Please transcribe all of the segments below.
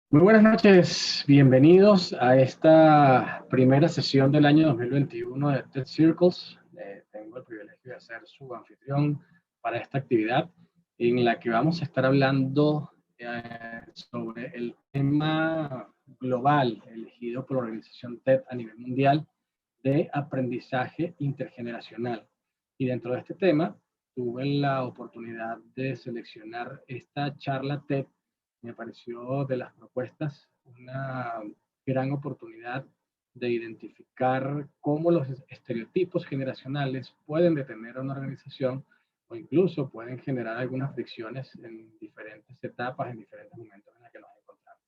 Muy buenas noches, bienvenidos a esta primera sesión del año 2021 de TED Circles. Tengo el privilegio de ser su anfitrión para esta actividad en la que vamos a estar hablando sobre el tema global elegido por la organización TED a nivel mundial de aprendizaje intergeneracional. Y dentro de este tema tuve la oportunidad de seleccionar esta charla TED. Me pareció de las propuestas una gran oportunidad de identificar cómo los estereotipos generacionales pueden detener a una organización o incluso pueden generar algunas fricciones en diferentes etapas, en diferentes momentos en los que nos encontramos.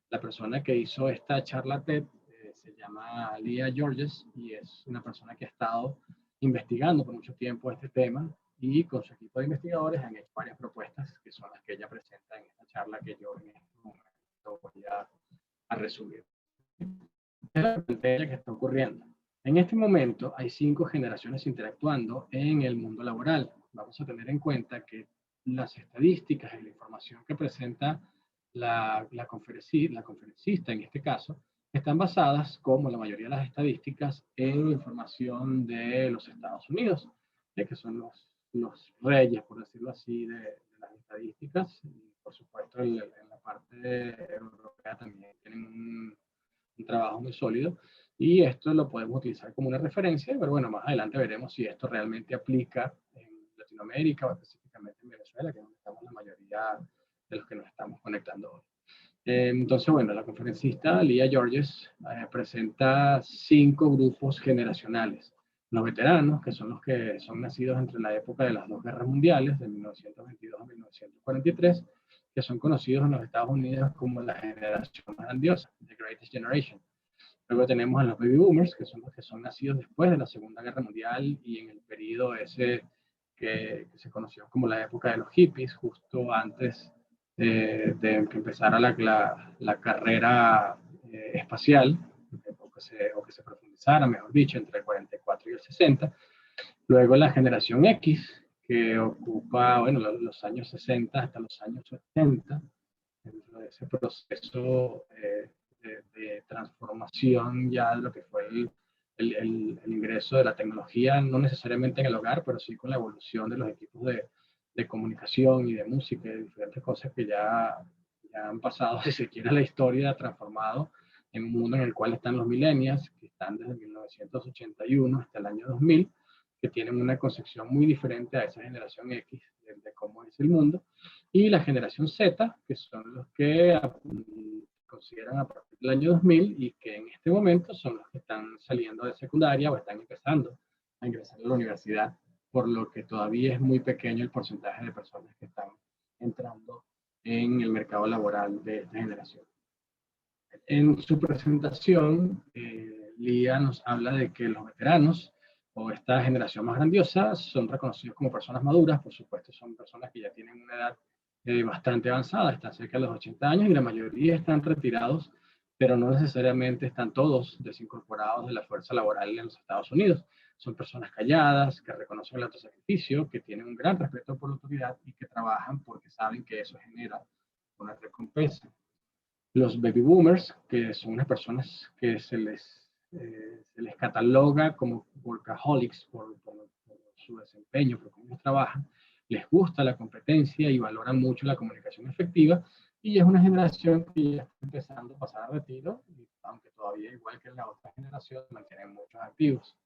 La persona que hizo esta charla TED se llama Leah Georges y es una persona que ha estado investigando por mucho tiempo este tema y con su equipo de investigadores han hecho varias propuestas que son las que ella presenta en esta charla que yo en este momento voy a resumir. Es la pantalla que está ocurriendo. En este momento hay 5 generaciones interactuando en el mundo laboral. Vamos a tener en cuenta que las estadísticas y la información que presenta la conferencista en este caso, están basadas, como la mayoría de las estadísticas, en información de los Estados Unidos, que son los reyes, por decirlo así, de las estadísticas. Y por supuesto, en la parte europea también tienen un trabajo muy sólido. Y esto lo podemos utilizar como una referencia, pero bueno, más adelante veremos si esto realmente aplica en Latinoamérica o específicamente en Venezuela, que es donde estamos la mayoría de los que nos estamos conectando hoy. Entonces, bueno, la conferencista Leah Georges presenta 5 grupos generacionales. Los veteranos, que son los que son nacidos entre la época de las dos guerras mundiales, de 1922 a 1943, que son conocidos en los Estados Unidos como la generación más grandiosa, The Greatest Generation. Luego tenemos a los baby boomers, que son los que son nacidos después de la Segunda Guerra Mundial y en el periodo ese que se conoció como la época de los hippies, justo antes de que empezara la carrera espacial, o que se profundizara, mejor dicho, entre el 44 y el 60. Luego la generación X, que ocupa, bueno, los años 60 hasta los años 80, dentro de ese proceso de transformación ya de lo que fue el ingreso de la tecnología, no necesariamente en el hogar, pero sí con la evolución de los equipos de comunicación y de música y de diferentes cosas que ya han pasado, si se quiere, la historia ha transformado en un mundo en el cual están los millennials, que están desde 1981 hasta el año 2000, que tienen una concepción muy diferente a esa generación X de cómo es el mundo, y la generación Z, que son los que consideran a partir del año 2000 y que en este momento son los que están saliendo de secundaria o están empezando a ingresar a la universidad, por lo que todavía es muy pequeño el porcentaje de personas que están entrando en el mercado laboral de esta generación. En su presentación, Lía nos habla de que los veteranos o esta generación más grandiosa son reconocidos como personas maduras. Por supuesto, son personas que ya tienen una edad bastante avanzada, están cerca de los 80 años y la mayoría están retirados, pero no necesariamente están todos desincorporados de la fuerza laboral en los Estados Unidos. Son personas calladas, que reconocen el autosacrificio, que tienen un gran respeto por la autoridad y que trabajan porque saben que eso genera una recompensa. Los baby boomers, que son unas personas que se les cataloga como workaholics por su desempeño, por cómo trabajan, les gusta la competencia y valoran mucho la comunicación efectiva, y es una generación que ya está empezando a pasar a retiro, aunque todavía, igual que en la otra generación, mantienen muchos activos,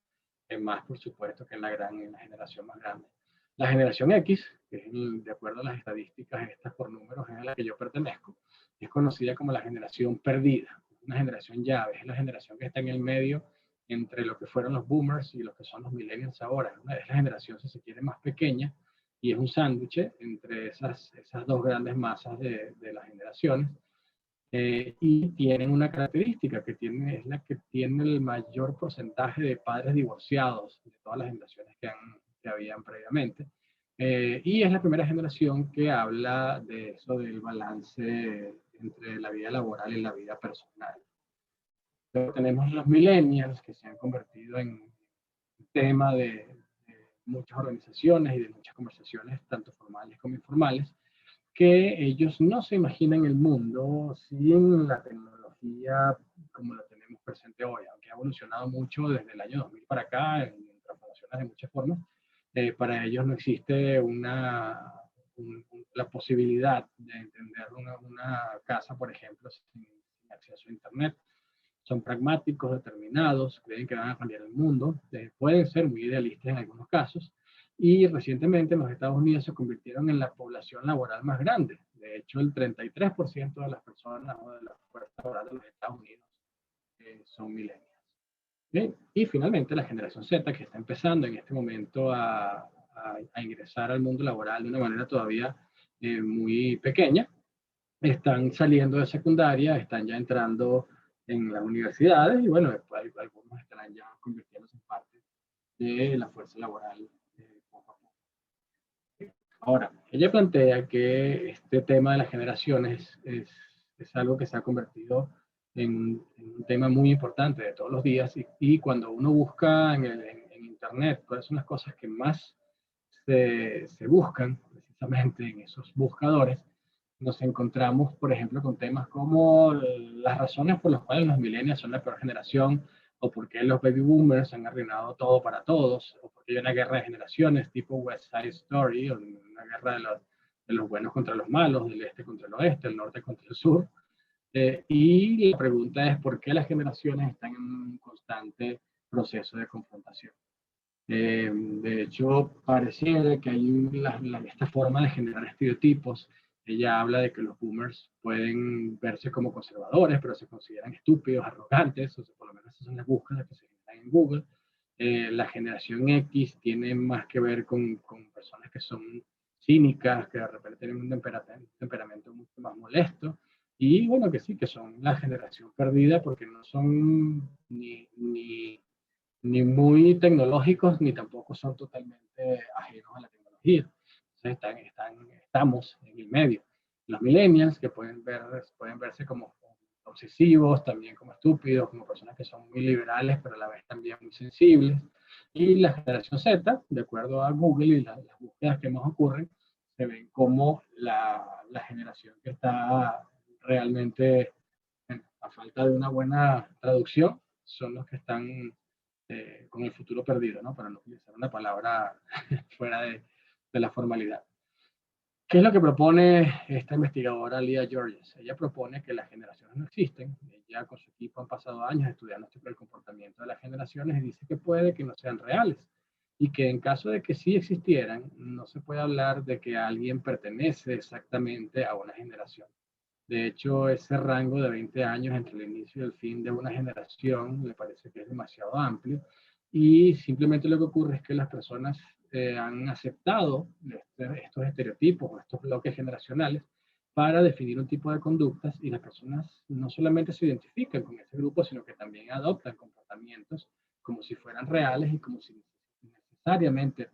más por supuesto que en la generación más grande. La generación X, que es de acuerdo a las estadísticas estas por números, es a la que yo pertenezco, es conocida como la generación perdida, una generación llave, es la generación que está en el medio entre lo que fueron los boomers y lo que son los millennials ahora. Es la generación, si se quiere, más pequeña y es un sándwich entre esas dos grandes masas de las generaciones. Y tienen una característica que es la que tiene el mayor porcentaje de padres divorciados de todas las generaciones que habían previamente. Y es la primera generación que habla de eso, del balance entre la vida laboral y la vida personal. Luego tenemos los millennials, que se han convertido en tema de muchas organizaciones y de muchas conversaciones, tanto formales como informales, que ellos no se imaginan el mundo sin la tecnología como la tenemos presente hoy, aunque ha evolucionado mucho desde el año 2000 para acá, en transformaciones de muchas formas. Para ellos no existe la posibilidad de entender una casa, por ejemplo, sin acceso a Internet. Son pragmáticos, determinados, creen que van a cambiar el mundo, pueden ser muy idealistas en algunos casos, y recientemente en los Estados Unidos se convirtieron en la población laboral más grande. De hecho, el 33% de las personas o de la fuerza laboral de los Estados Unidos son millennials. Bien. Y finalmente la generación Z, que está empezando en este momento a ingresar al mundo laboral de una manera todavía muy pequeña, están saliendo de secundaria, están ya entrando en las universidades y bueno, algunos estarán ya convirtiéndose en parte de la fuerza laboral poco a poco. Ahora, ella plantea que este tema de las generaciones es algo que se ha convertido en un tema muy importante de todos los días y cuando uno busca en Internet cuáles son las cosas que más se buscan precisamente en esos buscadores, nos encontramos, por ejemplo, con temas como las razones por las cuales los millennials son la peor generación, o por qué los baby boomers han arruinado todo para todos, o por qué hay una guerra de generaciones tipo West Side Story, o una guerra de los buenos contra los malos, del este contra el oeste, el norte contra el sur. Y la pregunta es por qué las generaciones están en un constante proceso de confrontación. De hecho, pareciera que hay esta forma de generar estereotipos. Ella habla de que los boomers pueden verse como conservadores, pero se consideran estúpidos, arrogantes, o sea, por lo menos esas son las búsquedas que se generan en Google. La generación X tiene más que ver con personas que son cínicas, que de repente tienen un temperamento mucho más molesto. Y bueno, que sí, que son la generación perdida porque no son ni muy tecnológicos, ni tampoco son totalmente ajenos a la tecnología. Entonces estamos en el medio. Los millennials, que pueden verse como obsesivos, también como estúpidos, como personas que son muy liberales, pero a la vez también muy sensibles. Y la generación Z, de acuerdo a Google y las búsquedas que más ocurren, se ven como la generación que está realmente, a falta de una buena traducción, son los que están con el futuro perdido, ¿no? Para no utilizar una palabra fuera de la formalidad. ¿Qué es lo que propone esta investigadora Leah Georges? Ella propone que las generaciones no existen. Ella con su equipo han pasado años estudiando el comportamiento de las generaciones y dice que puede que no sean reales y que en caso de que sí existieran, no se puede hablar de que alguien pertenece exactamente a una generación. De hecho, ese rango de 20 años entre el inicio y el fin de una generación me parece que es demasiado amplio y simplemente lo que ocurre es que las personas han aceptado estos estereotipos o estos bloques generacionales para definir un tipo de conductas y las personas no solamente se identifican con ese grupo, sino que también adoptan comportamientos como si fueran reales y como si necesariamente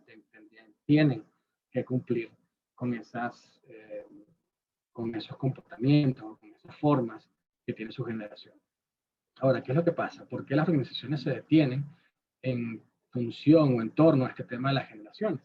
tienen que cumplir con con esos comportamientos, con esas formas que tiene su generación. Ahora, ¿qué es lo que pasa? ¿Por qué las organizaciones se detienen en función o en torno a este tema de las generaciones?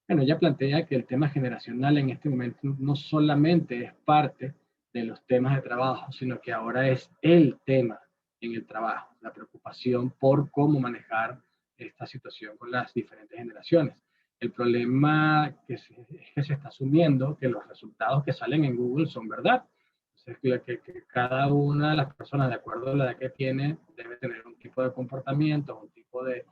Bueno, ella plantea que el tema generacional en este momento no solamente es parte de los temas de trabajo, sino que ahora es el tema en el trabajo, la preocupación por cómo manejar esta situación con las diferentes generaciones. El problema es que se está asumiendo que los resultados que salen en Google son verdad. Entonces, que cada una de las personas, de acuerdo a la edad que tiene, debe tener un tipo de comportamiento, un tipo de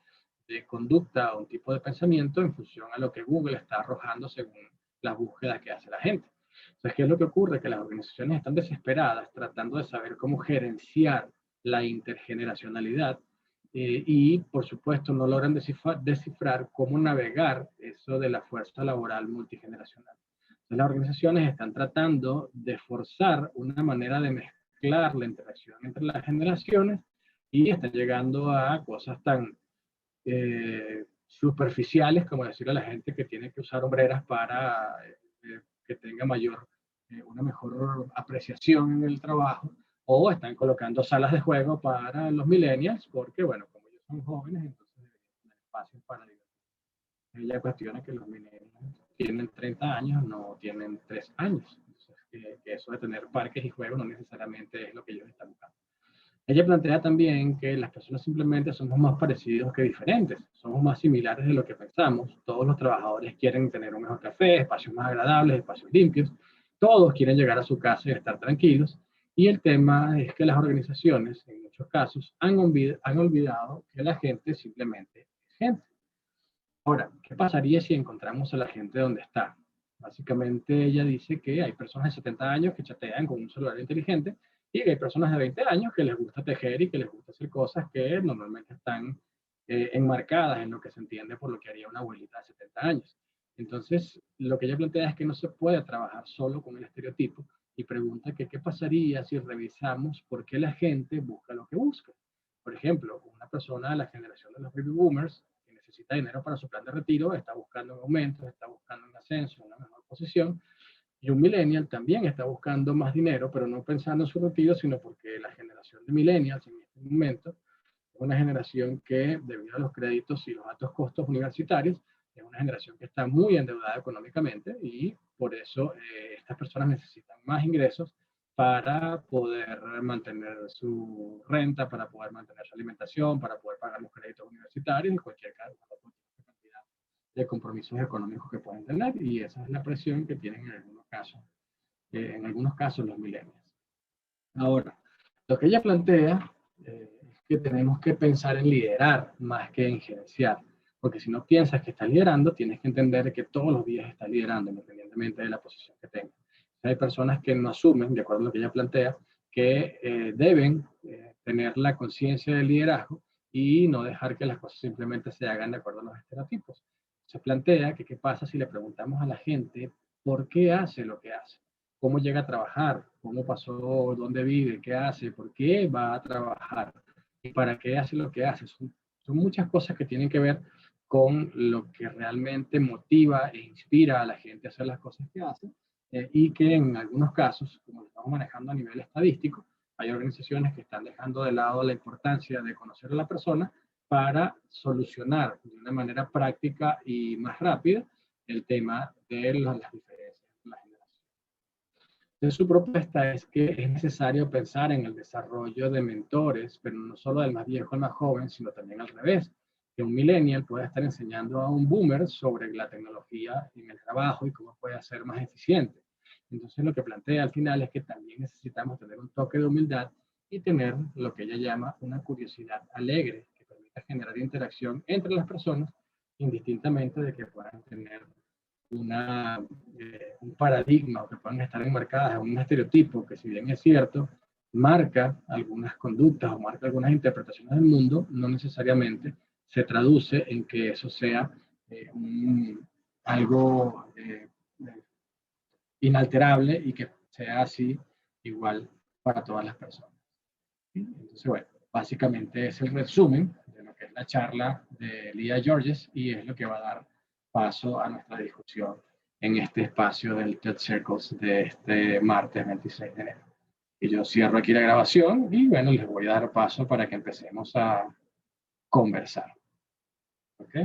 conducta o un tipo de pensamiento en función a lo que Google está arrojando según las búsquedas que hace la gente. Entonces, ¿qué es lo que ocurre? Que las organizaciones están desesperadas tratando de saber cómo gerenciar la intergeneracionalidad y, por supuesto, no logran descifrar cómo navegar eso de la fuerza laboral multigeneracional. Entonces, las organizaciones están tratando de forzar una manera de mezclar la interacción entre las generaciones y están llegando a cosas tan superficiales, como decirle a la gente que tiene que usar hombreras para que tenga una mejor apreciación en el trabajo, o están colocando salas de juego para los millennials, porque, bueno, como ellos son jóvenes, entonces deberían tener espacio para divertirse. Ella cuestiona que los millennials tienen 30 años, no tienen 3 años. que eso de tener parques y juegos no necesariamente es lo que ellos están buscando. Ella plantea también que las personas simplemente somos más parecidos que diferentes, somos más similares de lo que pensamos. Todos los trabajadores quieren tener un mejor café, espacios más agradables, espacios limpios, todos quieren llegar a su casa y estar tranquilos. Y el tema es que las organizaciones, en muchos casos, han olvidado que la gente simplemente es gente. Ahora, ¿qué pasaría si encontramos a la gente donde está? Básicamente ella dice que hay personas de 70 años que chatean con un celular inteligente y que hay personas de 20 años que les gusta tejer y que les gusta hacer cosas que normalmente están enmarcadas en lo que se entiende por lo que haría una abuelita de 70 años. Entonces, lo que ella plantea es que no se puede trabajar solo con el estereotipo y pregunta que qué pasaría si revisamos por qué la gente busca lo que busca. Por ejemplo, una persona de la generación de los baby boomers necesita dinero para su plan de retiro, está buscando un aumento, está buscando un ascenso, una mejor posición, y un millennial también está buscando más dinero, pero no pensando en su retiro, sino porque la generación de millennials en este momento es una generación que, debido a los créditos y los altos costos universitarios, es una generación que está muy endeudada económicamente y por eso estas personas necesitan más ingresos para poder mantener su renta, para poder mantener su alimentación, para poder pagar los créditos universitarios y cualquier cantidad de compromisos económicos que pueden tener. Y esa es la presión que tienen en algunos casos los millennials. Ahora, lo que ella plantea es que tenemos que pensar en liderar más que en gerenciar. Porque si no piensas que estás liderando, tienes que entender que todos los días estás liderando, independientemente de la posición que tengas. Hay personas que no asumen, de acuerdo a lo que ella plantea, que deben tener la conciencia del liderazgo y no dejar que las cosas simplemente se hagan de acuerdo a los estereotipos. Se plantea que qué pasa si le preguntamos a la gente por qué hace lo que hace, cómo llega a trabajar, cómo pasó, dónde vive, qué hace, por qué va a trabajar y para qué hace lo que hace. Son muchas cosas que tienen que ver con lo que realmente motiva e inspira a la gente a hacer las cosas que hace y que en algunos casos, como lo estamos manejando a nivel estadístico, hay organizaciones que están dejando de lado la importancia de conocer a la persona para solucionar de una manera práctica y más rápida el tema de las diferencias de la generación. Entonces, su propuesta es que es necesario pensar en el desarrollo de mentores, pero no solo del más viejo al más joven, sino también al revés. Que un millennial pueda estar enseñando a un boomer sobre la tecnología en el trabajo y cómo puede ser más eficiente. Entonces, lo que plantea al final es que también necesitamos tener un toque de humildad y tener lo que ella llama una curiosidad alegre, que permita generar interacción entre las personas, indistintamente de que puedan tener un paradigma o que puedan estar enmarcadas en un estereotipo que, si bien es cierto, marca algunas conductas o marca algunas interpretaciones del mundo, no necesariamente se traduce en que eso sea algo inalterable y que sea así igual para todas las personas. Entonces, bueno, básicamente es el resumen de lo que es la charla de Leah Georges y es lo que va a dar paso a nuestra discusión en este espacio del TED Circles de este martes 26 de enero. Y yo cierro aquí la grabación y bueno, les voy a dar paso para que empecemos a conversar. ¿Ok?